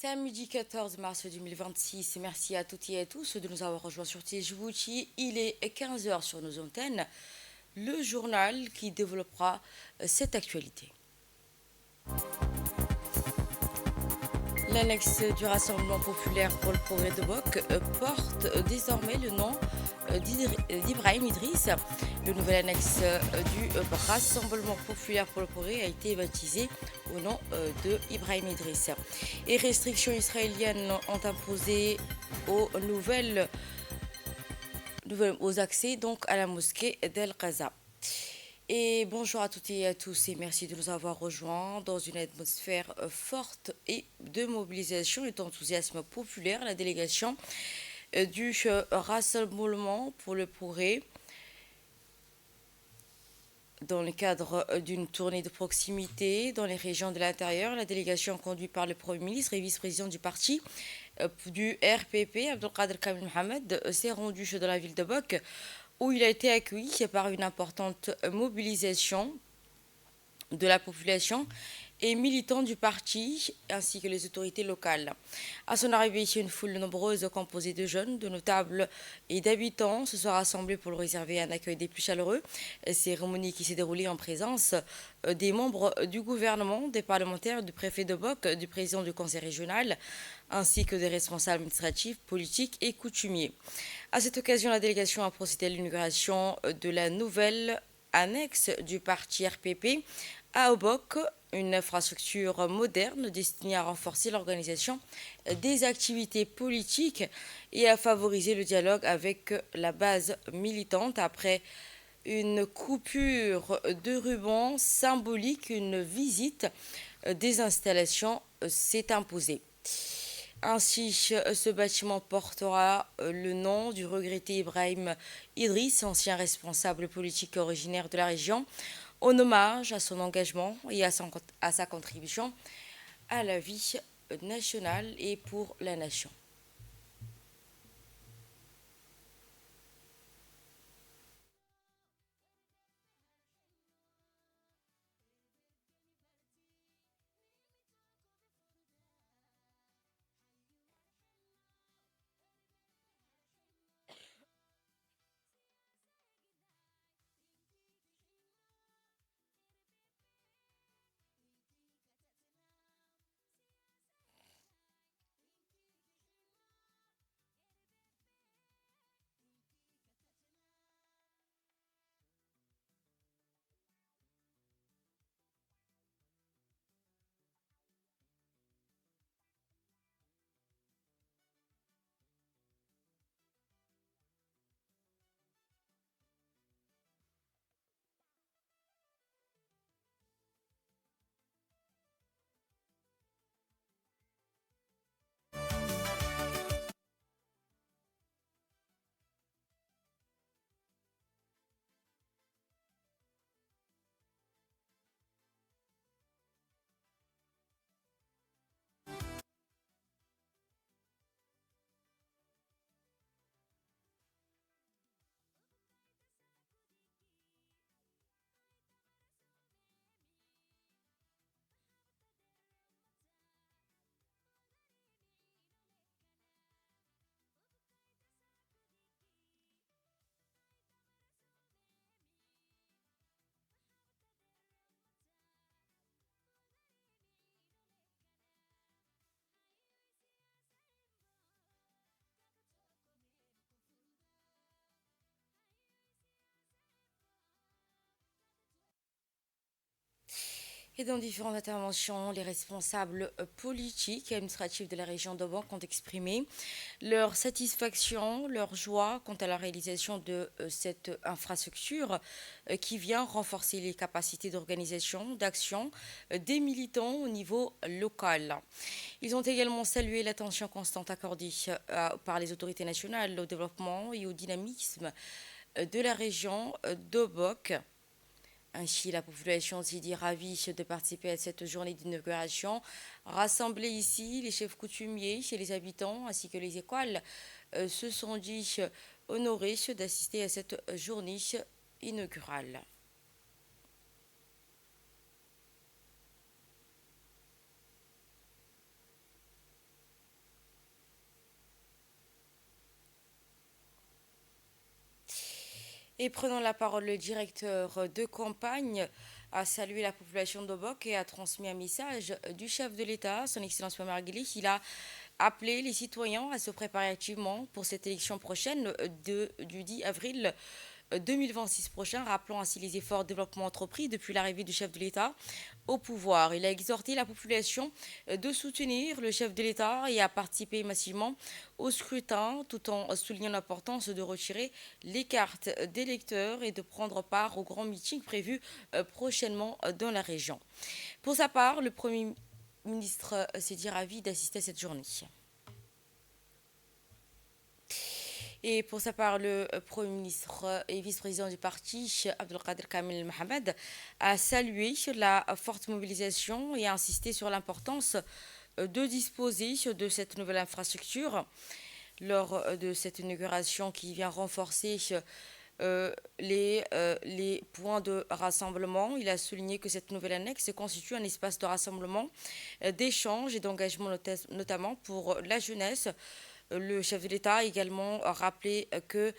Samedi 14 mars 2026, merci à toutes et à tous de nous avoir rejoints sur Djibouti. Il est 15 heures sur nos antennes, le journal qui développera cette actualité. L'annexe du Rassemblement populaire pour le progrès de Boc porte désormais le nom d'Ibrahim Idriss. Le nouvel annexe du Rassemblement populaire pour le progrès a été baptisé au nom de Ibrahim Idriss. Et restrictions israéliennes ont imposé aux accès donc à la mosquée d'El Qaza. Et bonjour à toutes et à tous et merci de nous avoir rejoints dans une atmosphère forte et de mobilisation et d'enthousiasme populaire. La délégation du Rassemblement pour le progrès, dans le cadre d'une tournée de proximité dans les régions de l'intérieur, la délégation conduite par le Premier ministre et vice-président du parti du RPP, Abdelkader Kamil Mohamed, s'est rendue dans la ville de Boc, où il a été accueilli par une importante mobilisation de la population et militants du parti ainsi que les autorités locales. À son arrivée, une foule nombreuse composée de jeunes, de notables et d'habitants se sont rassemblés pour le réserver un accueil des plus chaleureux. Cérémonie qui s'est déroulée en présence des membres du gouvernement, des parlementaires, du préfet de Boc, du président du conseil régional, ainsi que des responsables administratifs, politiques et coutumiers. À cette occasion, la délégation a procédé à l'inauguration de la nouvelle annexe du parti RPP à Obok, une infrastructure moderne destinée à renforcer l'organisation des activités politiques et à favoriser le dialogue avec la base militante. Après une coupure de ruban symbolique, une visite des installations s'est imposée. Ainsi, ce bâtiment portera le nom du regretté Ibrahim Idriss, ancien responsable politique originaire de la région, en hommage à son engagement et à sa contribution à la vie nationale et pour la nation. Et dans différentes interventions, les responsables politiques et administratifs de la région de Banque ont exprimé leur satisfaction, leur joie quant à la réalisation de cette infrastructure qui vient renforcer les capacités d'organisation, d'action des militants au niveau local. Ils ont également salué l'attention constante accordée par les autorités nationales au développement et au dynamisme de la région d'Obok. Ainsi, la population s'est dit ravie de participer à cette journée d'inauguration. Rassemblés ici, les chefs coutumiers et les habitants, ainsi que les écoles, se sont dit honorés d'assister à cette journée inaugurale. Et prenant la parole, le directeur de campagne a salué la population d'Obok et a transmis un message du chef de l'État, son Excellence Mohamed Ghili. Il a appelé les citoyens à se préparer activement pour cette élection prochaine du 10 avril 2026 prochain, rappelant ainsi les efforts de développement entrepris depuis l'arrivée du chef de l'État au pouvoir. Il a exhorté la population de soutenir le chef de l'État et à participer massivement au scrutin, tout en soulignant l'importance de retirer les cartes d'électeurs et de prendre part au grand meeting prévu prochainement dans la région. Pour sa part, le Premier ministre s'est dit ravi d'assister à cette journée. Et pour sa part, le Premier ministre et vice-président du parti, Abdelkader Kamel Mohamed, a salué la forte mobilisation et a insisté sur l'importance de disposer de cette nouvelle infrastructure lors de cette inauguration qui vient renforcer les points de rassemblement. Il a souligné que cette nouvelle annexe constitue un espace de rassemblement, d'échange et d'engagement, notamment pour la jeunesse. Le chef de l'État a également rappelé que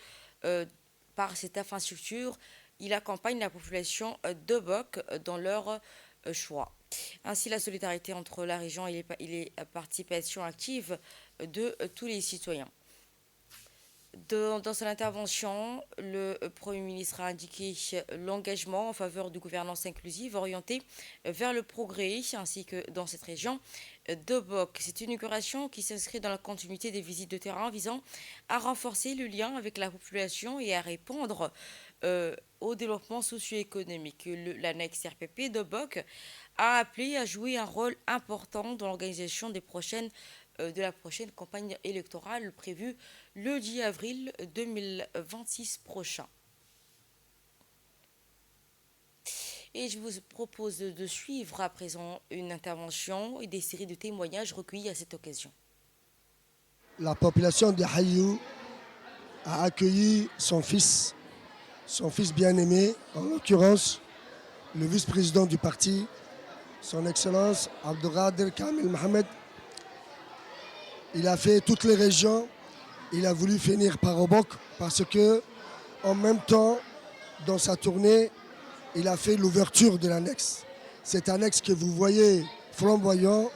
par cette infrastructure, il accompagne la population d'Obok dans leur choix. Ainsi, la solidarité entre la région et les participations actives de tous les citoyens. Dans son intervention, le Premier ministre a indiqué l'engagement en faveur de gouvernance inclusive orientée vers le progrès, ainsi que dans cette région d'Obok. C'est une inauguration qui s'inscrit dans la continuité des visites de terrain visant à renforcer le lien avec la population et à répondre au développement socio-économique. L'annexe RPP d'Obok a appelé à jouer un rôle important dans l'organisation de la prochaine campagne électorale prévue le 10 avril 2026 prochain. Et je vous propose de suivre à présent une intervention et des séries de témoignages recueillis à cette occasion. La population de Hayou a accueilli son fils bien-aimé, en l'occurrence le vice-président du parti, son Excellence Abdelkader Kamel Mohamed. Il a fait toutes les régions, il a voulu finir par Obok parce que, en même temps, dans sa tournée, il a fait l'ouverture de l'annexe. Cette annexe que vous voyez flamboyant,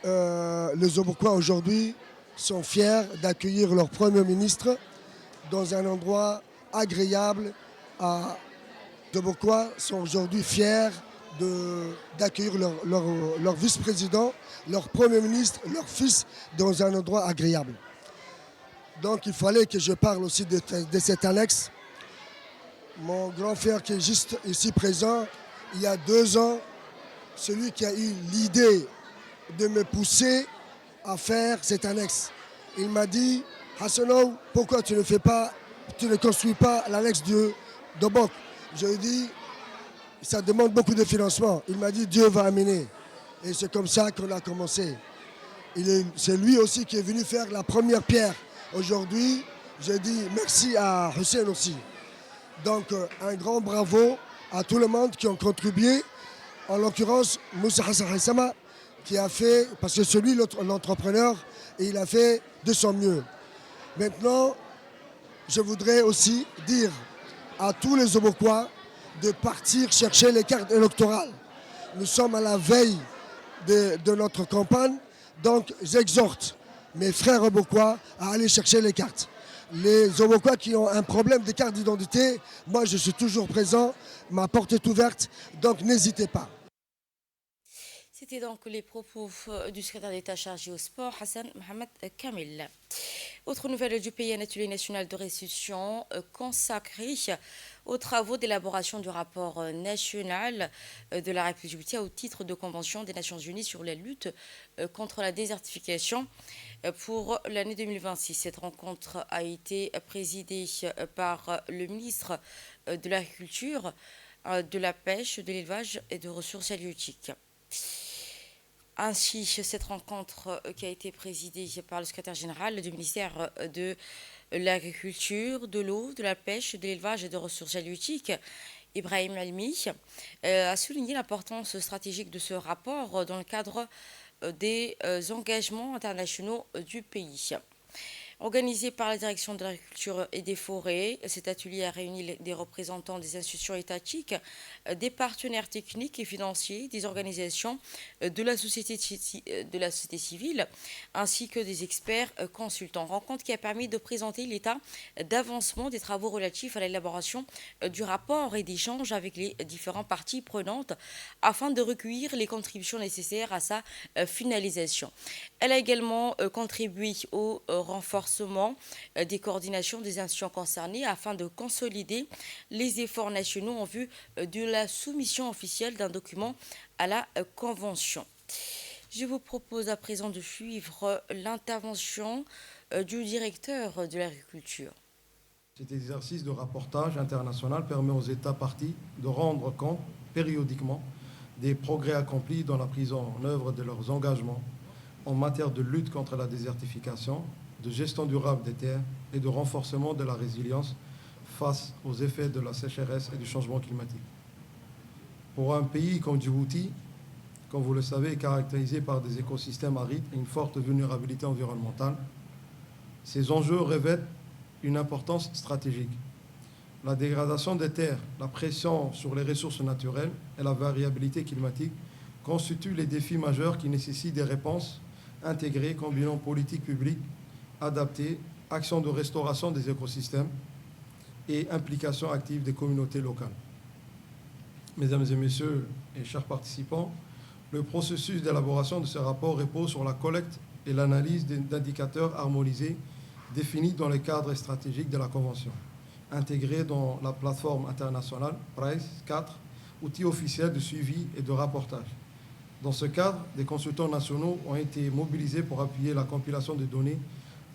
les Obokois aujourd'hui sont fiers d'accueillir leur Premier ministre dans un endroit agréable. Les Obokois sont aujourd'hui fiers d'accueillir leur vice-président, leur Premier ministre, leur fils dans un endroit agréable. Donc il fallait que je parle aussi de cette annexe. Mon grand frère qui est juste ici présent, il y a 2 ans, celui qui a eu l'idée de me pousser à faire cette annexe. Il m'a dit, Hassano, pourquoi tu ne construis pas l'annexe d'Obok? Je lui ai dit, ça demande beaucoup de financement. Il m'a dit, Dieu va amener. Et c'est comme ça qu'on a commencé. C'est lui aussi qui est venu faire la première pierre. Aujourd'hui, je dis merci à Hussein aussi. Donc, un grand bravo à tout le monde qui ont contribué. En l'occurrence, Moussa Hassan Hassama, qui a fait, parce que c'est lui l'entrepreneur, et il a fait de son mieux. Maintenant, je voudrais aussi dire à tous les Obokois de partir chercher les cartes électorales. Nous sommes à la veille de notre campagne, donc j'exhorte mes frères Obokois à aller chercher les cartes. Les Obokois qui ont un problème de carte d'identité, moi je suis toujours présent, ma porte est ouverte, donc n'hésitez pas. C'était donc les propos du secrétaire d'État chargé au sport, Hassan Mohamed Kamel. Autre nouvelle du pays, un atelier national de restitution consacré aux travaux d'élaboration du rapport national de la République au titre de Convention des Nations Unies sur la lutte contre la désertification pour l'année 2026. Cette rencontre a été présidée par le ministre de l'Agriculture, de la Pêche, de l'Élevage et des Ressources halieutiques. Ainsi, cette rencontre qui a été présidée par le secrétaire général du ministère de l'Agriculture, de l'eau, de la pêche, de l'élevage et des ressources halieutiques, Ibrahim Almi, a souligné l'importance stratégique de ce rapport dans le cadre des engagements internationaux du pays. Organisé par la direction de l'agriculture et des forêts, cet atelier a réuni des représentants des institutions étatiques, des partenaires techniques et financiers, des organisations de la société civile, ainsi que des experts consultants. Rencontre qui a permis de présenter l'état d'avancement des travaux relatifs à l'élaboration du rapport et d'échanges avec les différentes parties prenantes afin de recueillir les contributions nécessaires à sa finalisation. Elle a également contribué au renforcement des coordinations des institutions concernées afin de consolider les efforts nationaux en vue de la soumission officielle d'un document à la Convention. Je vous propose à présent de suivre l'intervention du directeur de l'agriculture. Cet exercice de rapportage international permet aux États parties de rendre compte périodiquement des progrès accomplis dans la prise en œuvre de leurs engagements en matière de lutte contre la désertification, de gestion durable des terres et de renforcement de la résilience face aux effets de la sécheresse et du changement climatique. Pour un pays comme Djibouti, comme vous le savez, est caractérisé par des écosystèmes arides et une forte vulnérabilité environnementale, ces enjeux revêtent une importance stratégique. La dégradation des terres, la pression sur les ressources naturelles et la variabilité climatique constituent les défis majeurs qui nécessitent des réponses intégrées combinant politique publique adaptée, actions de restauration des écosystèmes et implication active des communautés locales. Mesdames et messieurs et chers participants, le processus d'élaboration de ce rapport repose sur la collecte et l'analyse d'indicateurs harmonisés définis dans le cadre stratégique de la Convention, intégrés dans la plateforme internationale PRICE 4, outil officiel de suivi et de rapportage. Dans ce cadre, des consultants nationaux ont été mobilisés pour appuyer la compilation des données,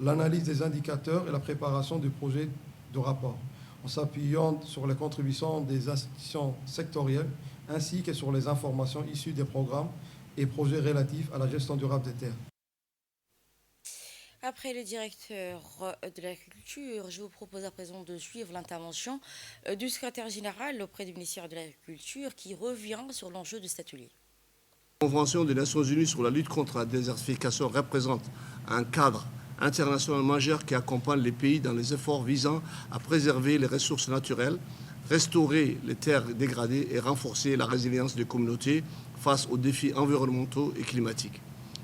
l'analyse des indicateurs et la préparation du projet de rapport, en s'appuyant sur les contributions des institutions sectorielles ainsi que sur les informations issues des programmes et projets relatifs à la gestion durable des terres. Après le directeur de l'agriculture, je vous propose à présent de suivre l'intervention du secrétaire général auprès du ministère de l'Agriculture qui revient sur l'enjeu de cet atelier. La Convention des Nations Unies sur la lutte contre la désertification représente un cadre international majeur qui accompagne les pays dans les efforts visant à préserver les ressources naturelles, restaurer les terres dégradées et renforcer la résilience des communautés face aux défis environnementaux et climatiques.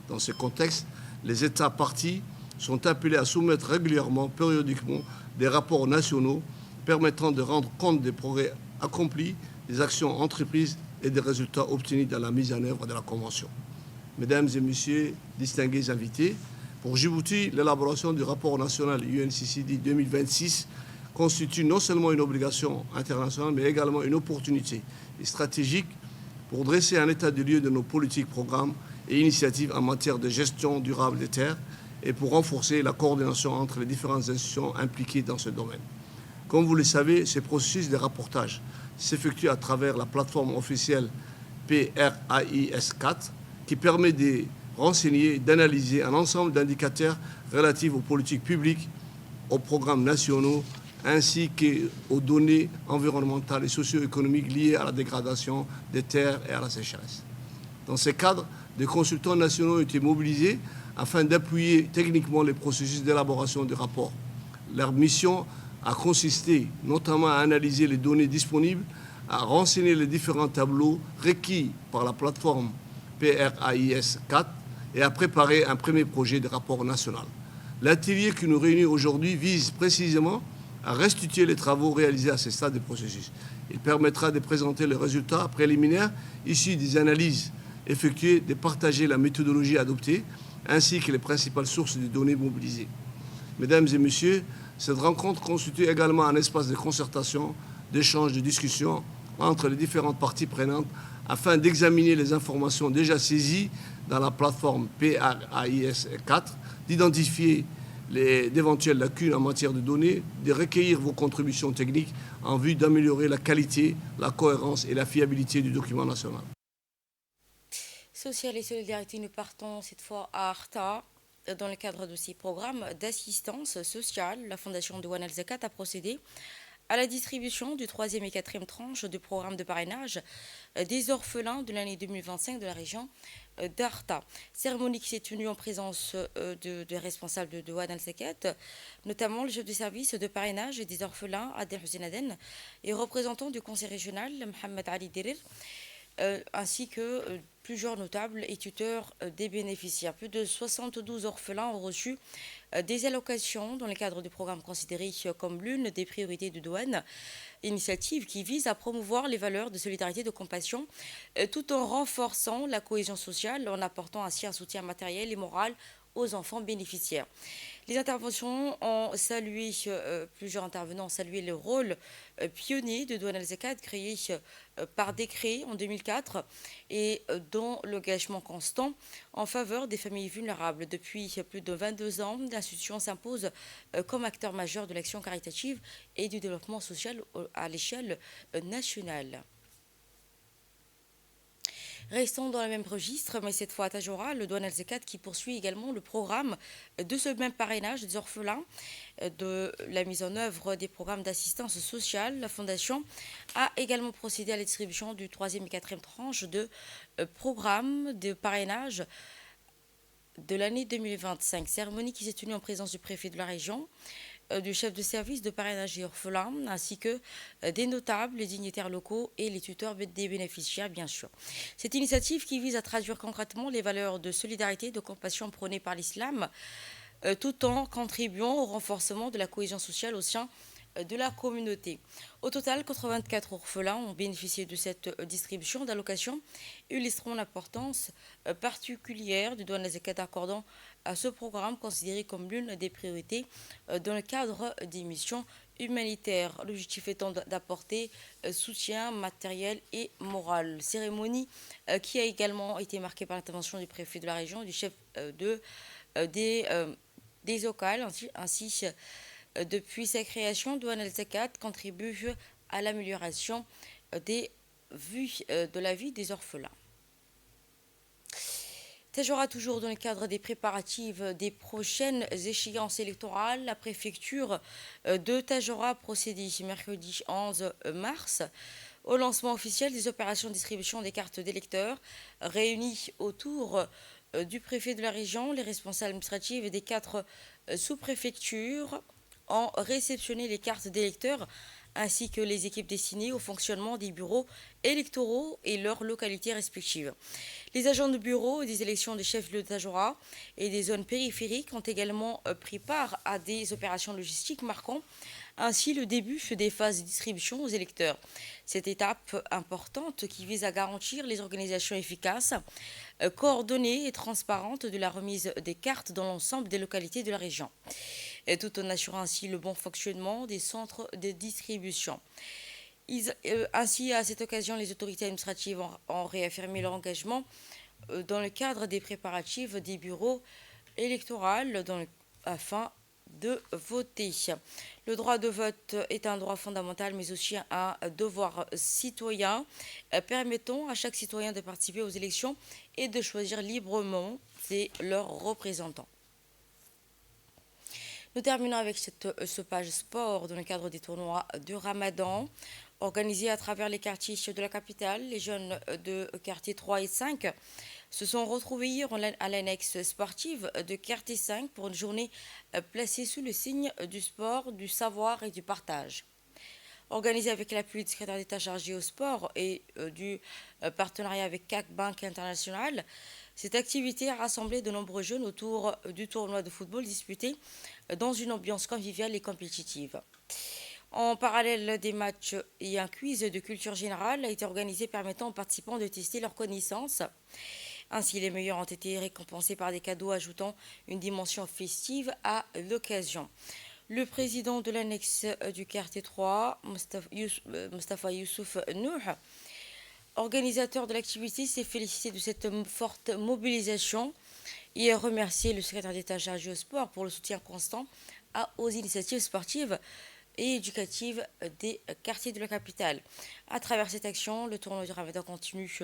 Dans ce contexte, les États parties sont appelés à soumettre régulièrement, périodiquement, des rapports nationaux permettant de rendre compte des progrès accomplis, des actions entreprises et des résultats obtenus dans la mise en œuvre de la Convention. Mesdames et Messieurs, distingués invités, pour Djibouti, l'élaboration du rapport national UNCCD 2026 constitue non seulement une obligation internationale, mais également une opportunité stratégique pour dresser un état des lieux de nos politiques, programmes et initiatives en matière de gestion durable des terres et pour renforcer la coordination entre les différentes institutions impliquées dans ce domaine. Comme vous le savez, ce processus de rapportage s'effectue à travers la plateforme officielle PRAIS 4 qui permet de renseigner et d'analyser un ensemble d'indicateurs relatifs aux politiques publiques, aux programmes nationaux, ainsi qu'aux données environnementales et socio-économiques liées à la dégradation des terres et à la sécheresse. Dans ce cadre, des consultants nationaux ont été mobilisés afin d'appuyer techniquement les processus d'élaboration du rapport. Leur mission a consisté notamment à analyser les données disponibles, à renseigner les différents tableaux requis par la plateforme PRAIS 4 et à préparer un premier projet de rapport national. L'atelier qui nous réunit aujourd'hui vise précisément à restituer les travaux réalisés à ce stade du processus. Il permettra de présenter les résultats préliminaires issus des analyses effectuées, de partager la méthodologie adoptée, ainsi que les principales sources de données mobilisées. Mesdames et Messieurs, cette rencontre constitue également un espace de concertation, d'échange, de discussion entre les différentes parties prenantes afin d'examiner les informations déjà saisies dans la plateforme PRAIS 4, d'identifier d'éventuelles lacunes en matière de données, de recueillir vos contributions techniques en vue d'améliorer la qualité, la cohérence et la fiabilité du document national. Social et solidarité, nous partons cette fois à Arta. Dans le cadre de ces programmes d'assistance sociale, la Fondation de Ouane El Zakat a procédé à la distribution du troisième et quatrième tranche du programme de parrainage des orphelins de l'année 2025 de la région d'Arta. Cérémonie qui s'est tenue en présence de responsables de Douane al-Zakat, notamment le chef de service de parrainage des orphelins Adel Hussein Aden et représentant du conseil régional Mohamed Ali Dirir, ainsi que plusieurs notables et tuteurs des bénéficiaires. Plus de 72 orphelins ont reçu des allocations dans le cadre du programme considéré comme l'une des priorités de Douane, initiative qui vise à promouvoir les valeurs de solidarité et de compassion tout en renforçant la cohésion sociale en apportant ainsi un soutien matériel et moral aux enfants bénéficiaires. Les interventions ont salué, plusieurs intervenants ont salué le rôle pionnier de Douane al-Zakat créé par décret en 2004 et dont l'engagement constant en faveur des familles vulnérables. Depuis plus de 22 ans, l'institution s'impose comme acteur majeur de l'action caritative et du développement social à l'échelle nationale. Restons dans le même registre, mais cette fois à Tajora, le Douane al-Zakat qui poursuit également le programme de ce même parrainage des orphelins, de la mise en œuvre des programmes d'assistance sociale. La Fondation a également procédé à la distribution du troisième et quatrième tranche de programmes de parrainage de l'année 2025. Cérémonie qui s'est tenue en présence du préfet de la région, du chef de service de parrainage et orphelins, ainsi que des notables, les dignitaires locaux et les tuteurs des bénéficiaires, bien sûr. Cette initiative qui vise à traduire concrètement les valeurs de solidarité et de compassion prônées par l'islam, tout en contribuant au renforcement de la cohésion sociale au sein de la communauté. Au total, 84 orphelins ont bénéficié de cette distribution d'allocations, illustrant l'importance particulière du Douane al-Zakat accordant à ce programme considéré comme l'une des priorités dans le cadre des missions humanitaires. L'objectif étant d'apporter soutien matériel et moral. Cérémonie qui a également été marquée par l'intervention du préfet de la région, du chef des OCAL, ainsi depuis sa création, Douane al-Zakat contribue à l'amélioration de la vie des orphelins. Tajora, toujours dans le cadre des préparatifs des prochaines échéances électorales, la préfecture de Tajora procédé mercredi 11 mars au lancement officiel des opérations de distribution des cartes d'électeurs, réunies autour du préfet de la région, les responsables administratifs et des 4 sous-préfectures ont réceptionné les cartes d'électeurs ainsi que les équipes destinées au fonctionnement des bureaux électoraux et leurs localités respectives. Les agents de bureau des élections des chefs-lieux de Tajora et des zones périphériques ont également pris part à des opérations logistiques marquant ainsi le début des phases de distribution aux électeurs. Cette étape importante qui vise à garantir les organisations efficaces, coordonnées et transparentes de la remise des cartes dans l'ensemble des localités de la région, et tout en assurant ainsi le bon fonctionnement des centres de distribution. Ainsi, à cette occasion, les autorités administratives ont réaffirmé leur engagement dans le cadre des préparatifs des bureaux électoraux afin de voter. Le droit de vote est un droit fondamental, mais aussi un devoir citoyen permettant à chaque citoyen de participer aux élections et de choisir librement leurs représentants. Nous terminons avec ce page sport dans le cadre des tournois de Ramadan organisés à travers les quartiers de la capitale. Les jeunes de quartier 3 et 5 se sont retrouvés hier à l'annexe sportive de quartier 5 pour une journée placée sous le signe du sport, du savoir et du partage. Organisée avec l'appui du secrétaire d'État chargé au sport et du partenariat avec CAC Banque International, cette activité a rassemblé de nombreux jeunes autour du tournoi de football disputé dans une ambiance conviviale et compétitive. En parallèle des matchs et un quiz de culture générale a été organisé permettant aux participants de tester leurs connaissances. Ainsi, les meilleurs ont été récompensés par des cadeaux ajoutant une dimension festive à l'occasion. Le président de l'annexe du quartier 3, Mustafa Youssouf Nouh, organisateur de l'activité, s'est félicité de cette forte mobilisation et a remercié le secrétaire d'État chargé au sport pour le soutien constant aux initiatives sportives et éducative des quartiers de la capitale. À travers cette action, le tournoi du Ramadan continue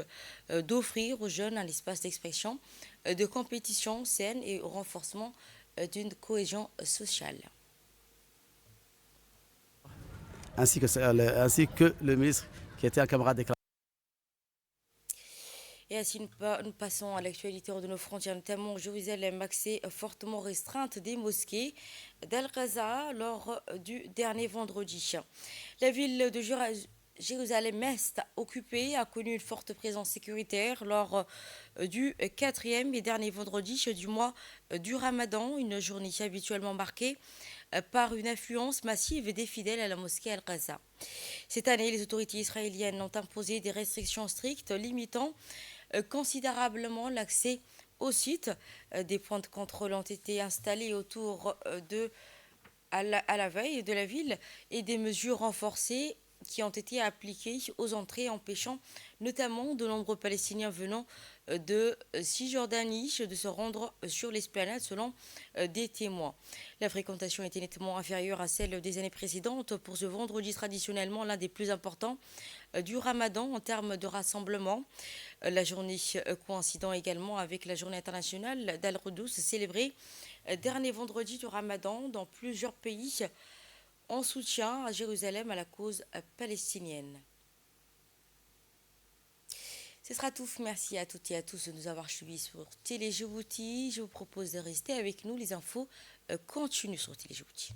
d'offrir aux jeunes un espace d'expression, de compétition saine et au renforcement d'une cohésion sociale. ainsi que le ministre qui était un camarade d'éclat. Et ainsi, nous passons à l'actualité hors de nos frontières, notamment Jérusalem, accès fortement restreinte des mosquées d'Al-Qaza lors du dernier vendredi. La ville de Jérusalem-Est occupée a connu une forte présence sécuritaire lors du quatrième et dernier vendredi du mois du Ramadan, une journée habituellement marquée par une affluence massive des fidèles à la mosquée Al-Qaza. Cette année, les autorités israéliennes ont imposé des restrictions strictes limitant considérablement l'accès au site. Des points de contrôle ont été installés autour à la veille de la ville et des mesures renforcées qui ont été appliquées aux entrées, empêchant notamment de nombreux Palestiniens venant de Cisjordanie de se rendre sur l'esplanade selon des témoins. La fréquentation était nettement inférieure à celle des années précédentes pour ce vendredi traditionnellement l'un des plus importants du Ramadan en termes de rassemblement. La journée coïncidant également avec la journée internationale d'Al-Quds célébrée dernier vendredi du Ramadan dans plusieurs pays en soutien à Jérusalem à la cause palestinienne. Ce sera tout. Merci à toutes et à tous de nous avoir suivis sur Télé Djibouti. Je vous propose de rester avec nous. Les infos continuent sur Télé Djibouti.